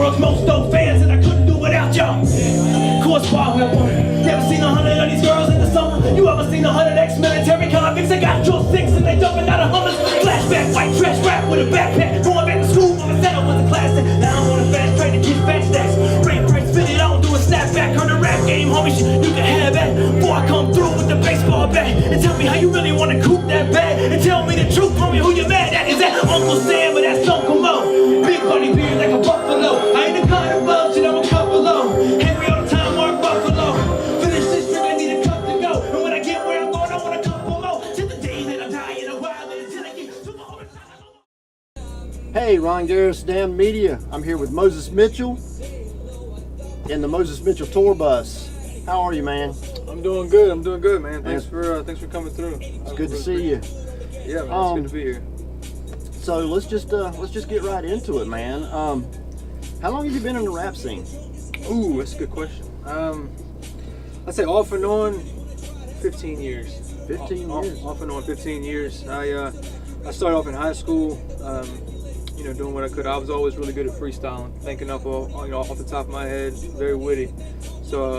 world's most dope fans, and I couldn't do without y'all. Course bar with one. Never seen 100 of these girls in the summer. You ever seen 100 ex-military convicts that got your six and they jumping out of Hummers? Flashback, white trash rap with a backpack. Going back to school, mama said I was a classic. Now I'm on a fast train to get fat stacks. Rain price fitted, I don't do a snapback. Heard the rap game, homie, you can have that. Before I come through with the baseball bat and tell me how you really want to coop that bag. And tell me the truth, homie, who you mad at? Is that Uncle Sam or that's Uncle Mo? Big buddy beard like a buffalo. I ain't the kind of love shit, I'm a couple low. Henry all the time, Mark Buffalo. Finish this drink, I need a cup to go. And when I get where I'm going, I want a couple more. Till the day that I'm dying a while, until I get to my Hey, Ron Garris, DAMD Media. I'm here with Moses Mitchell in the Moses Mitchell tour bus. How are you, man? I'm doing good, man. Thanks for coming through. It's good to see you. Yeah, man, it's good to be here. So let's just get right into it, man. How long have you been in the rap scene? Ooh, that's a good question. I'd say off and on 15 years. 15 years. Off and on 15 years. I started off in high school, doing what I could. I was always really good at freestyling, thinking up off the top of my head, very witty. So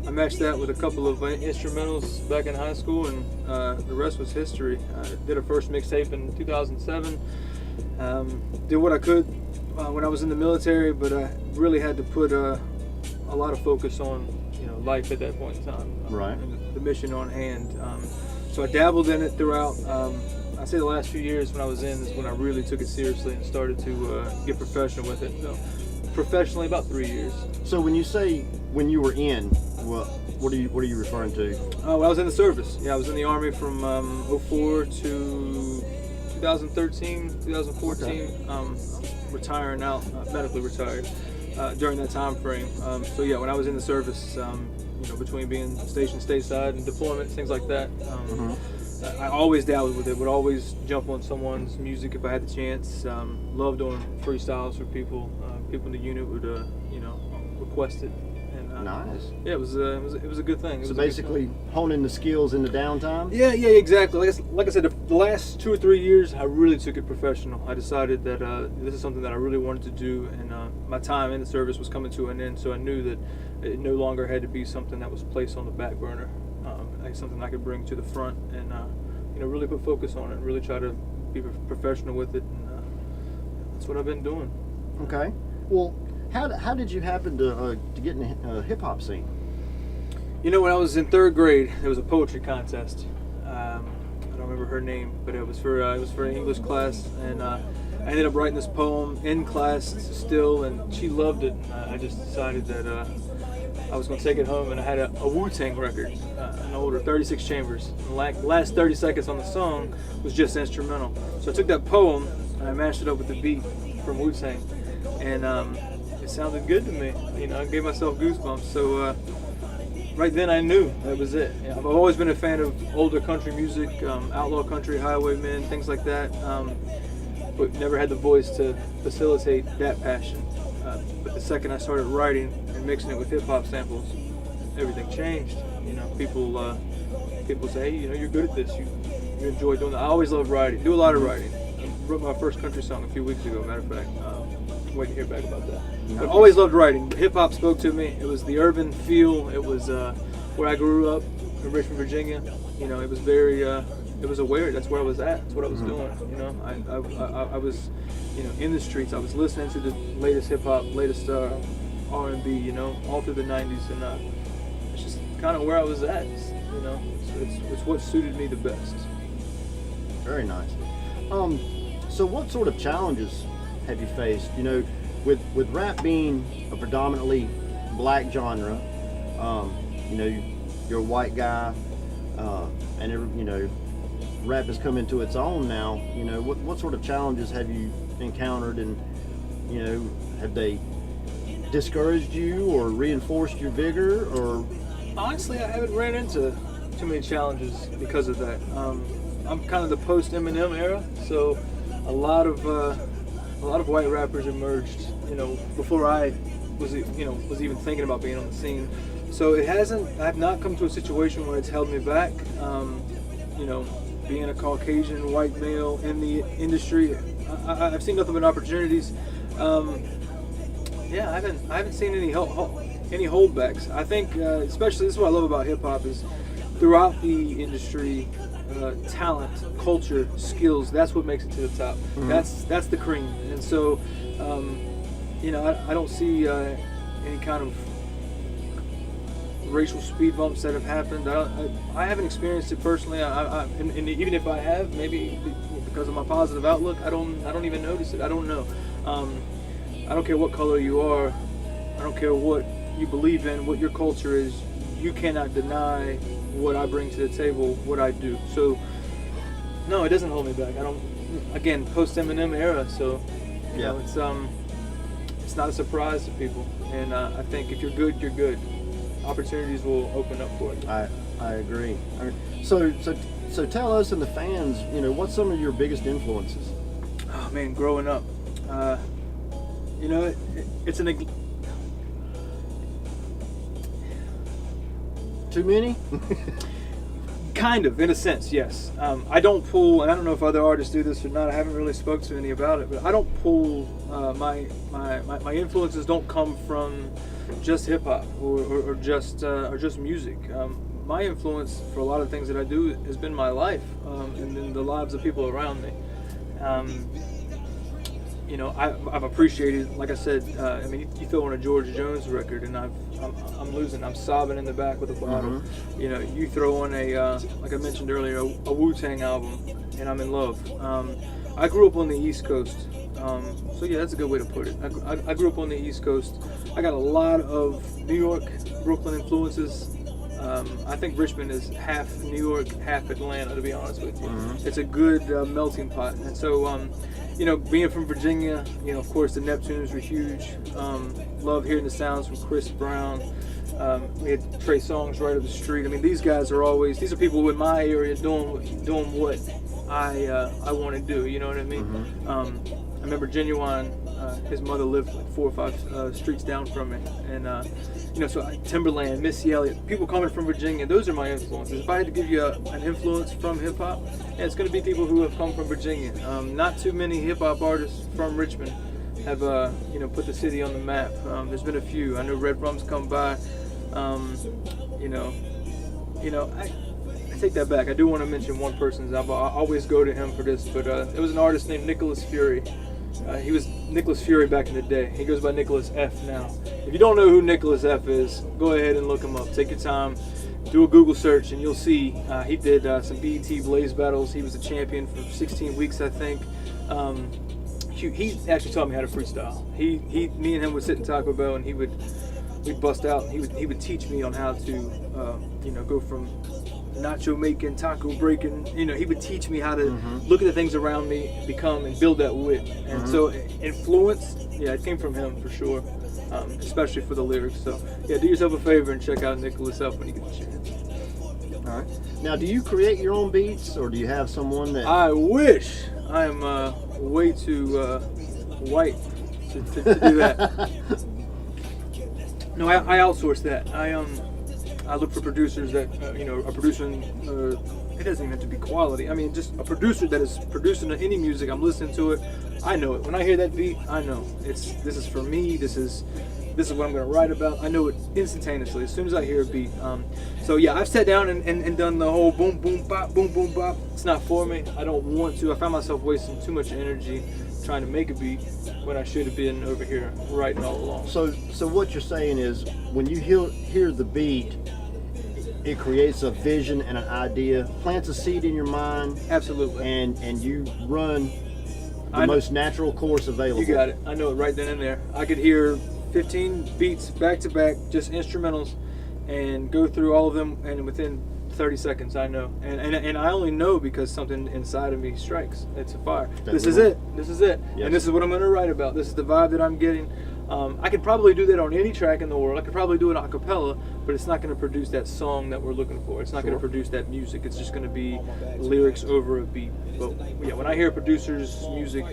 I matched that with a couple of instrumentals back in high school, and the rest was history. I did a first mixtape in 2007. Did what I could when I was in the military, but I really had to put a lot of focus on life at that point in time, right? And the mission on hand. So I dabbled in it throughout. I'd say the last few years when I was in is when I really took it seriously and started to get professional with it. So professionally, about 3 years. So when you say when you were in, what are you referring to? Well, I was in the service. Yeah, I was in the Army from 04 to 2013, 2014. Okay. Retiring out, medically retired during that time frame. So yeah, when I was in the service, between being stationed stateside and deployments, things like that, I always dabbled with it. Would always jump on someone's music if I had the chance. Loved doing freestyles for people. People in the unit would, request it. And, nice. Yeah, it was a good thing. So basically, honing the skills in the downtime. Yeah, exactly. Like I said, the last 2 or 3 years, I really took it professional. I decided that this is something that I really wanted to do, and my time in the service was coming to an end. So I knew that it no longer had to be something that was placed on the back burner. Like something I could bring to the front, and really put focus on it. Really try to be professional with it, and that's what I've been doing. Okay. Well, how did you happen to get in the hip hop scene? When I was in 3rd grade, there was a poetry contest. I don't remember her name, but it was for an English class, and I ended up writing this poem in class still, and she loved it. I just decided that I was going to take it home, and I had a Wu-Tang record, an older 36 chambers. The last 30 seconds on the song was just instrumental. So I took that poem and I mashed it up with the beat from Wu-Tang, and it sounded good to me. I gave myself goosebumps. So right then I knew that was it. I've always been a fan of older country music, outlaw country, highwaymen, things like that, but never had the voice to facilitate that passion. But the second I started writing and mixing it with hip-hop samples, everything changed. People say, hey, you're good at this. You enjoy doing that. I always love writing. Do a lot of writing. I wrote my first country song a few weeks ago, matter of fact. Waiting to hear back about that. But always loved writing. Hip-hop spoke to me. It was the urban feel. It was where I grew up in Richmond, Virginia. It was very, it was aware. That's where I was at. That's what I was doing. I was, in the streets. I was listening to the latest hip-hop, latest R&B, all through the 90s, and it's just kind of where I was at. It's what suited me the best. Very nice. So what sort of challenges have you faced? With rap being a predominantly black genre, you're a white guy, and rap has come into its own now. What sort of challenges have you encountered, and have they discouraged you or reinforced your vigor? Or honestly, I haven't ran into too many challenges because of that. I'm kind of the post Eminem era, so a lot of white rappers emerged, before I was even thinking about being on the scene. So I've not come to a situation where it's held me back. Being a Caucasian white male in the industry, I've seen nothing but opportunities. Yeah, I haven't seen any holdbacks. I think, especially this is what I love about hip hop is throughout the industry, talent, culture, skills. That's what makes it to the top. That's the cream. And so, I don't see any kind of racial speed bumps that have happened. I haven't experienced it personally. And even if I have, maybe because of my positive outlook, I don't even notice it. I don't know. I don't care what color you are. I don't care what you believe in, what your culture is. You cannot deny what I bring to the table, what I do. So, no, it doesn't hold me back. I don't. Again, post Eminem era, so it's not a surprise to people. And I think if you're good, you're good. Opportunities will open up for you. I agree. So tell us and the fans, what's some of your biggest influences? Oh man, growing up, it's an. Too many? Kind of, in a sense, yes. I don't pull, and I don't know if other artists do this or not. I haven't really spoke to any about it, but I don't pull. My influences don't come from just hip hop or just music. My influence for a lot of things that I do has been my life and then the lives of people around me. I've appreciated, like I said, you throw on a George Jones record and I'm losing. I'm sobbing in the back with a bottle. You throw on like I mentioned earlier, a Wu-Tang album and I'm in love. I grew up on the East Coast. So yeah, that's a good way to put it. I grew up on the East Coast. I got a lot of New York, Brooklyn influences. I think Richmond is half New York, half Atlanta, to be honest with you. It's a good melting pot. And so, being from Virginia, of course the Neptunes were huge. Love hearing the sounds from Chris Brown. We had Trey Songz right up the street. I mean, these are people in my area doing what I want to do. You know what I mean? I remember Genuine, his mother lived like 4 or 5 streets down from me, and so Timberland, Missy Elliott, people coming from Virginia, those are my influences. If I had to give you an influence from hip hop, it's going to be people who have come from Virginia. Not too many hip hop artists from Richmond have put the city on the map. There's been a few. I know Red Rum's come by. I take that back. I do want to mention one person. I always go to him for this, but it was an artist named Nicholas Fury. He was Nicholas Fury back in the day. He goes by Nicholas F now. If you don't know who Nicholas F is, go ahead and look him up. Take your time, do a Google search, and you'll see he did some BET Blaze battles. He was a champion for 16 weeks, I think. He actually taught me how to freestyle. Me and him would sit in Taco Bell, and we'd bust out. And he would teach me on how to go from nacho making, taco breaking. He would teach me how to look at the things around me, become and build that wit. And so influence, it came from him for sure, especially for the lyrics. So do yourself a favor and check out Nicholas F when you get the chance. All right. Now, do you create your own beats, or do you have someone that? I wish. I am way too white to do that. No, I outsource that. I look for producers that are producing. It doesn't even have to be quality. I mean, just a producer that is producing any music. I'm listening to it. I know it. When I hear that beat, I know this is for me. This is what I'm going to write about. I know it instantaneously as soon as I hear a beat. So yeah, I've sat down and done the whole boom boom bop boom boom bop. It's not for me. I don't want to. I found myself wasting too much energy trying to make a beat when I should have been over here writing all along. So what you're saying is, when you hear the beat, it creates a vision and an idea, plants a seed in your mind. Absolutely. And you run the most natural course available. You got it. I know it right then and there. I could hear 15 beats back to back, just instrumentals, and go through all of them, and within 30 seconds I know. And I only know because something inside of me strikes. It's a fire. This is it. Yes. And this is what I'm going to write about. This is the vibe that I'm getting. I could probably do that on any track in the world. I could probably do it a cappella, but it's not going to produce that song that we're looking for. It's not going to produce that music. It's just going to be lyrics over a beat. But yeah, when I hear producers' music,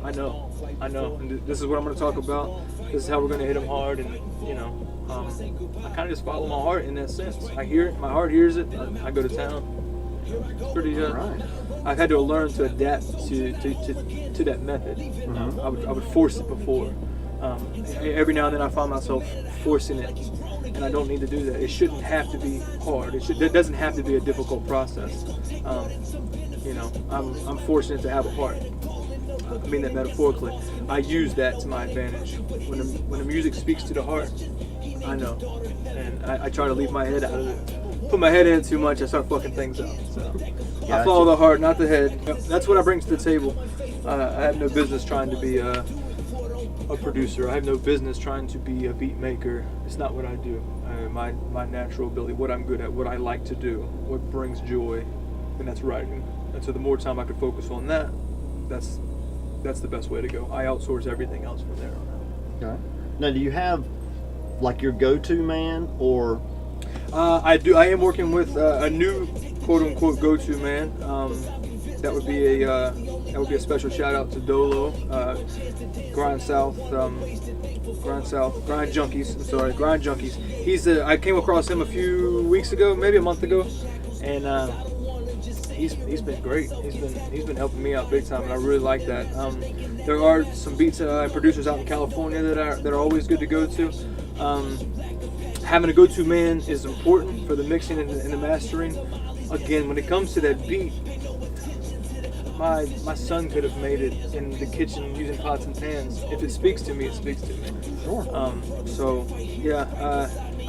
I know. And this is what I'm going to talk about. This is how we're going to hit them hard. And I kind of just follow my heart in that sense. I hear it. My heart hears it. I go to town. It's pretty good. Right. I've had to learn to adapt to that method. I would force it before. Every now and then I find myself forcing it, and I don't need to do that. It shouldn't have to be hard. It doesn't have to be a difficult process. I'm fortunate to have a heart. I mean that metaphorically. I use that to my advantage. When the music speaks to the heart, I know, and I try to leave my head out of it. Put my head in too much, I start fucking things up. So I follow the heart, not the head. That's what I bring to the table. I have no business trying to be a producer. I have no business trying to be a beat maker. It's not what I do. My natural ability, what I'm good at, what I like to do, what brings joy, and that's writing. And so the more time I could focus on that, that's the best way to go. I outsource everything else from there on out. Okay. Now, do you have like your go-to man, or? I do. I am working with a new quote-unquote go-to man. That would be a special shout out to Dolo, Grind Junkies. I'm sorry, Grind Junkies. I came across him a few weeks ago, maybe a month ago, and he's been great. He's been helping me out big time, and I really like that. There are some beats producers out in California that are always good to go to. Having a go-to man is important for the mixing and the mastering. Again, when it comes to that beat, my son could have made it in the kitchen using pots and pans. If it speaks to me, it speaks to me. Sure. I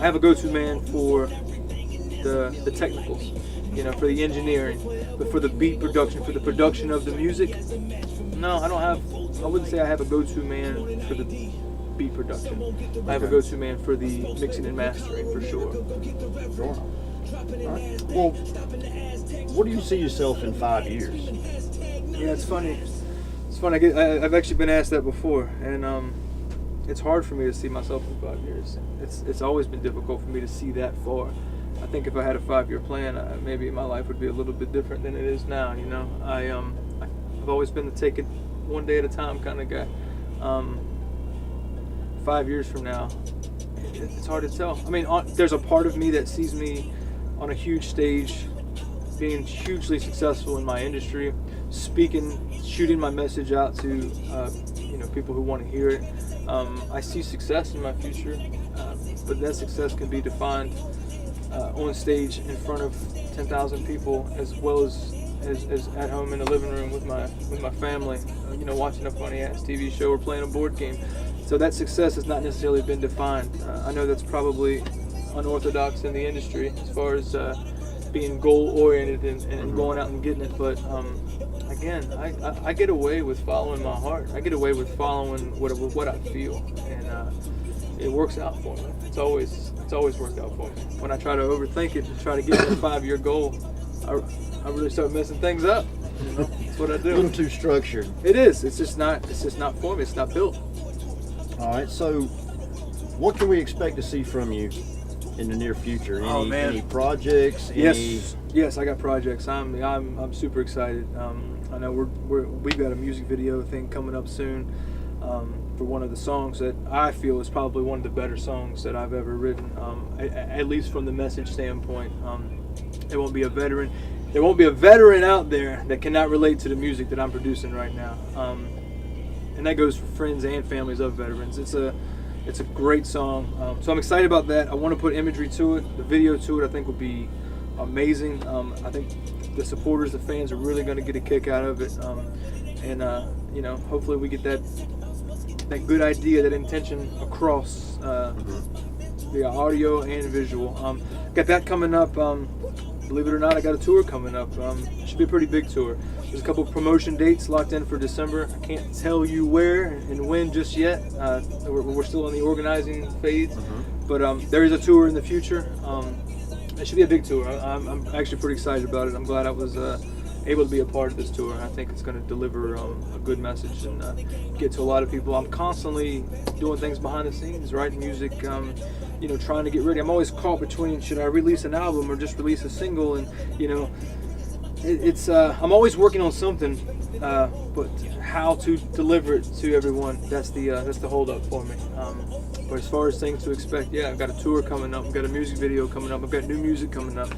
have a go-to man for the technicals, for the engineering, but for the beat production, for the production of the music, no, I wouldn't say I have a go-to man for the beat production. I have a go-to man for the mixing and mastering, for sure. Sure. All right. Well, what do you see yourself in 5 years? Yeah, it's funny. I've actually been asked that before, and it's hard for me to see myself in 5 years. It's always been difficult for me to see that far. I think if I had a 5-year plan, maybe my life would be a little bit different than it is now. I've always been the take it one day at a time kind of guy. 5 years from now, it's hard to tell. I mean, there's a part of me that sees me on a huge stage, being hugely successful in my industry, speaking, shooting my message out to people who want to hear it. I see success in my future, but that success can be defined on stage in front of 10,000 people, as well as at home in the living room with my family, watching a funny ass TV show or playing a board game. So that success has not necessarily been defined. I know that's probably unorthodox in the industry as far as being goal-oriented and going out and getting it. But again, I get away with following my heart. I get away with following what I feel, and it works out for me. It's always worked out for me. When I try to overthink it and try to get to a 5-year goal, I really start messing things up. That's what I do. A little too structured. It is. It's just not for me. It's not built. All right. So, what can we expect to see from you in the near future? Any projects? Yes, I got projects. I'm super excited. I know we've got a music video thing coming up soon for one of the songs that I feel is probably one of the better songs that I've ever written. At least from the message standpoint. There won't be a veteran out there that cannot relate to the music that I'm producing right now. And that goes for friends and families of veterans. It's a great song. So I'm excited about that. I want to put imagery to it. The video to it I think will be amazing. I think the supporters, the fans are really going to get a kick out of it. Hopefully we get that good idea, that intention across via audio and visual. Got that coming up. Believe it or not, I got a tour coming up. It should be a pretty big tour. There's a couple of promotion dates locked in for December. I can't tell you where and when just yet. We're still in the organizing phase, but there is a tour in the future. It should be a big tour. I'm actually pretty excited about it. I'm glad I was able to be a part of this tour. I think it's going to deliver a good message and get to a lot of people. I'm constantly doing things behind the scenes, writing music, trying to get ready. I'm always caught between, should I release an album or just release a single? And I'm always working on something, but how to deliver it to everyone, that's the hold up for me. But as far as things to expect, I've got a tour coming up, I've got a music video coming up, I've got new music coming up.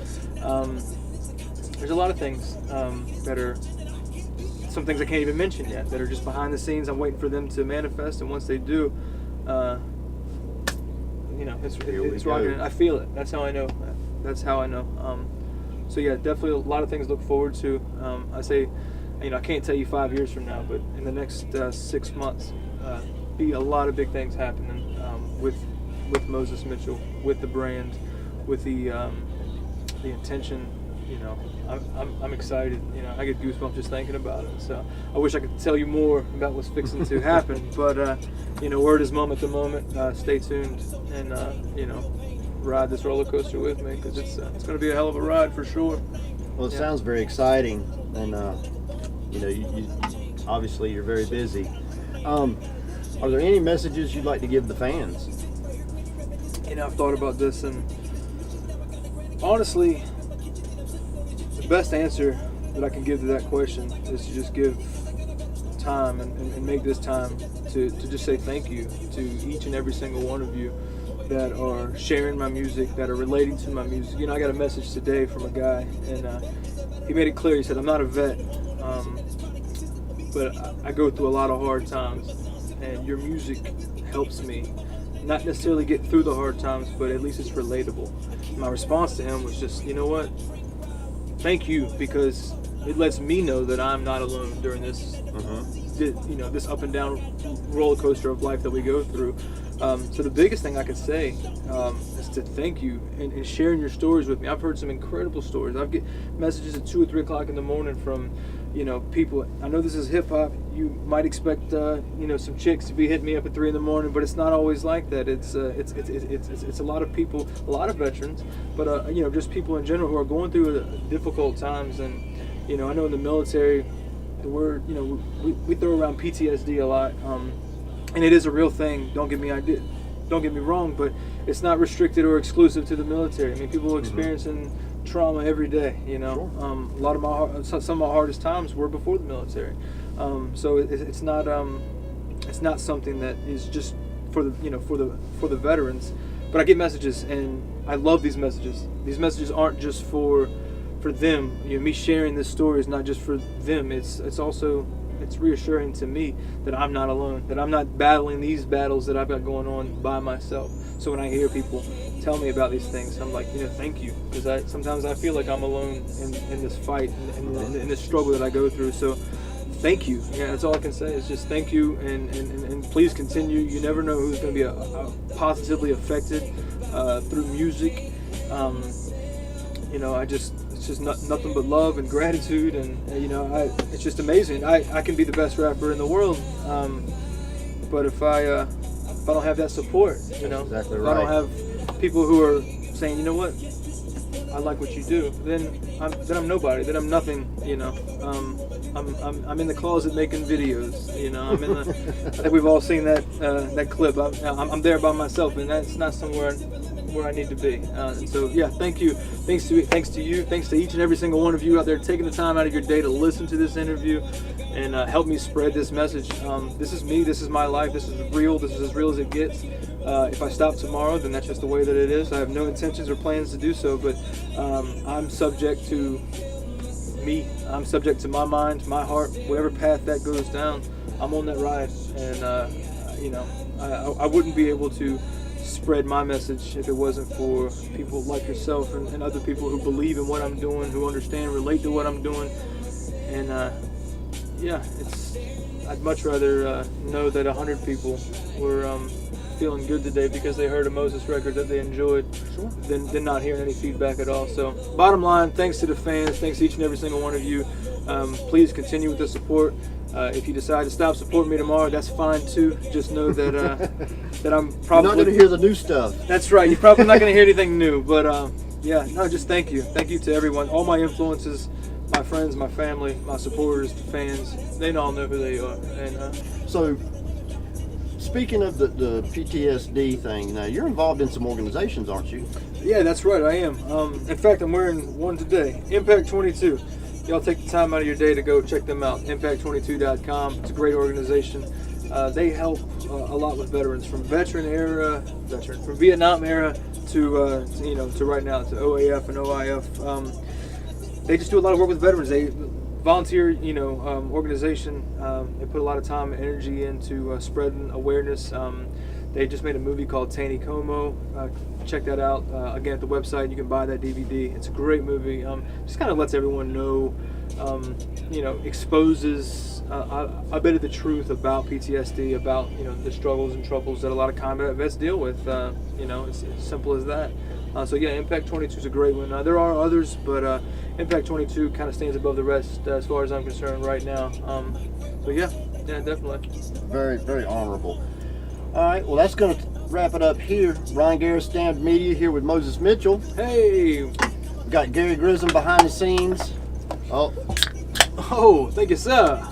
There's a lot of things that are some things I can't even mention yet that are just behind the scenes. I'm waiting for them to manifest, and once they do, You know, it's Here we rocking. go. I feel it. That's how I know. That's how I know. So yeah, definitely a lot of things to look forward to. I say, you know, I can't tell you 5 years from now, but in the next 6 months, be a lot of big things happening with Moses Mitchell, with the brand, with the intention. You know, I'm excited. You know, I get goosebumps just thinking about it. So I wish I could tell you more about what's fixing to happen. But you know, word is moment to moment. Stay tuned and you know, ride this roller coaster with me, because it's going to be a hell of a ride for sure. Well, it Yeah. sounds very exciting, and you know, you obviously you're very busy. Are there any messages you'd like to give the fans? You know, I've thought about this, and honestly, the best answer that I can give to that question is to just give time and make this time to just say thank you to each and every single one of you that are sharing my music, that are relating to my music. You know, I got a message today from a guy, and he made it clear. He said, I'm not a vet, but I go through a lot of hard times, and your music helps me not necessarily get through the hard times, but at least it's relatable. My response to him was just, you know what? Thank you, because it lets me know that I'm not alone during this, you know, this up and down roller coaster of life that we go through. So the biggest thing I could say is to thank you and sharing your stories with me. I've heard some incredible stories. I've get messages at 2 or 3 o'clock in the morning from, you know, people. I know this is hip hop. You might expect, you know, some chicks to be hitting me up at 3 in the morning, but it's not always like that. It's a lot of people, a lot of veterans, but you know, just people in general who are going through difficult times. And you know, I know in the military, the word, you know, we throw around PTSD a lot. And it is a real thing. Don't get me wrong, but it's not restricted or exclusive to the military. I mean, people are experiencing trauma every day. You know, a lot of some of my hardest times were before the military. So it's not something that is just for the, you know, for the veterans. But I get messages, and I love these messages. These messages aren't just for them. You know, me sharing this story is not just for them. It's also, it's reassuring to me that I'm not alone, that I'm not battling these battles that I've got going on by myself. So when I hear people tell me about these things, I'm like, you know, thank you, because sometimes I feel like I'm alone in this fight, in this struggle that I go through. So thank you. Yeah, that's all I can say is just thank you, and please continue. You never know who's going to be positively affected through music. You know, it's just nothing but love and gratitude, and you know, it's just amazing. I can be the best rapper in the world, but if I don't have that support, you know, Exactly if right. I don't have people who are saying, you know what, I like what you do, then I'm nobody, then I'm nothing, you know. I'm in the closet making videos, you know. I'm in the, I think we've all seen that clip. I'm there by myself, and that's not somewhere where I need to be. And so yeah, thank you. Thanks to you. Thanks to each and every single one of you out there taking the time out of your day to listen to this interview and help me spread this message. This is me. This is my life. This is real. This is as real as it gets. If I stop tomorrow, then that's just the way that it is. I have no intentions or plans to do so, but I'm subject to me. I'm subject to my mind, my heart, whatever path that goes down. I'm on that ride, and you know, I wouldn't be able to spread my message if it wasn't for people like yourself and other people who believe in what I'm doing, who understand, relate to what I'm doing. And yeah, I'd much rather know that 100 people were feeling good today because they heard a Moses record that they enjoyed, than not hearing any feedback at all. So bottom line, thanks to the fans, thanks to each and every single one of you. Please continue with the support. If you decide to stop supporting me tomorrow, that's fine too. Just know that that I'm probably You're not going to hear the new stuff. That's right. You're probably not going to hear anything new. But yeah, no, just thank you. Thank you to everyone, all my influences, my friends, my family, my supporters, the fans. They all know who they are. And So, speaking of the PTSD thing, now you're involved in some organizations, aren't you? yeah, that's right. I am. In fact, I'm wearing one today. Impact 22. Y'all take the time out of your day to go check them out. Impact22.com. It's a great organization. They help a lot with veterans from from Vietnam era to you know, to right now, to OAF and OIF. They just do a lot of work with veterans. They volunteer, you know, organization. They put a lot of time and energy into spreading awareness. They just made a movie called Taney Como. Check that out. Again, at the website, you can buy that DVD. It's a great movie. Just kind of lets everyone know, exposes a bit of the truth about PTSD, about the struggles and troubles that a lot of combat vets deal with. It's as simple as that. So yeah, Impact 22 is a great one. There are others, but Impact 22 kind of stands above the rest as far as I'm concerned right now. So yeah, definitely. Very, very honorable. All right, well, that's going to wrap it up here. Ryan Garris, DAMD Media, here with Moses Mitchell. Hey! We got Gary Grissom behind the scenes. Oh, thank you, sir,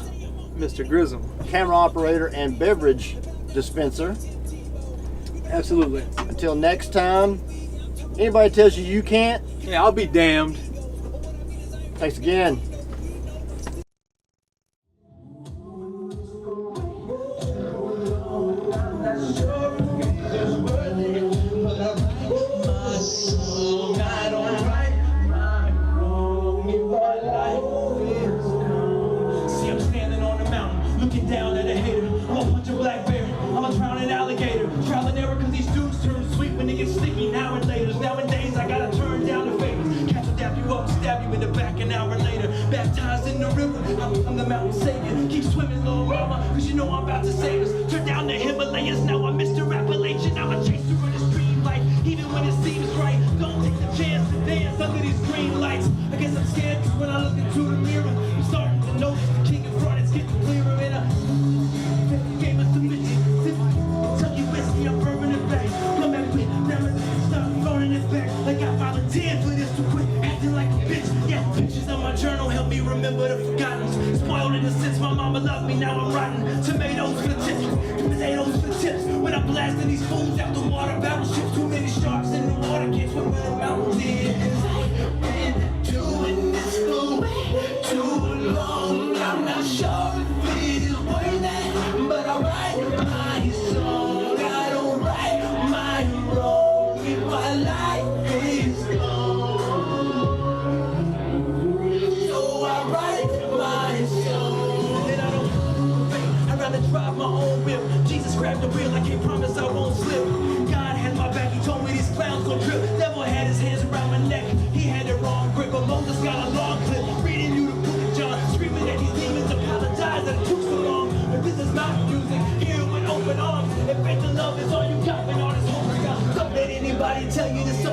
Mr. Grissom. Camera operator and beverage dispenser. Absolutely. Until next time, anybody tells you you can't, Yeah, I'll be damned. thanks again. Down at a hater, I'm a punch a black bear, I'm a drowning alligator. Trial and error cause these dudes turn sweet when they get sticky now and later. Nowadays I gotta turn down the favors. Catch will dap you up, stab you in the back an hour later. Baptized in the river, I'm the mountain savior. Keep swimming, little mama, cause you know I'm about to save us. Turn down the Himalayas, now I'm Mr. Appalachian. I'm a chaser of the stream light, even when it seems right. Don't take the chance to dance under these green lights. I guess I'm scared cause when I look into the mirror, I'm starting to notice the king in front is getting clearer. And game of submission, Kentucky whiskey, I'm burning it back. Come back quick, never stop throwing it back. Like I volunteered for this to quit acting like a bitch. Yeah, pictures of my journal help me remember the forgotten. Spoiled in a sense, my mama loved me, now I'm rotten. Tomatoes for tips, potatoes for tips. When I'm blasting these fools out the water, battleships, too many sharks in the water, can't swim with the mountains in. I've been doing this for way too long. I'm not sure if it is worth it, but I write my song. I don't right my wrong if my life is gone. So I write my song. And I don't fake, I'd rather drive my own whip. Jesus grabbed the wheel, I can't promise I won't slip. God had my back, he told me these clowns gon' trip. Devil had his hands around my neck, he had the wrong grip. But Moses got a long clip, reading you the book of John, screaming at these demons, apologize that it took so long. But this is my music, here with open arms. If faith and love is all you got, when all this hope is gone, don't let anybody tell you this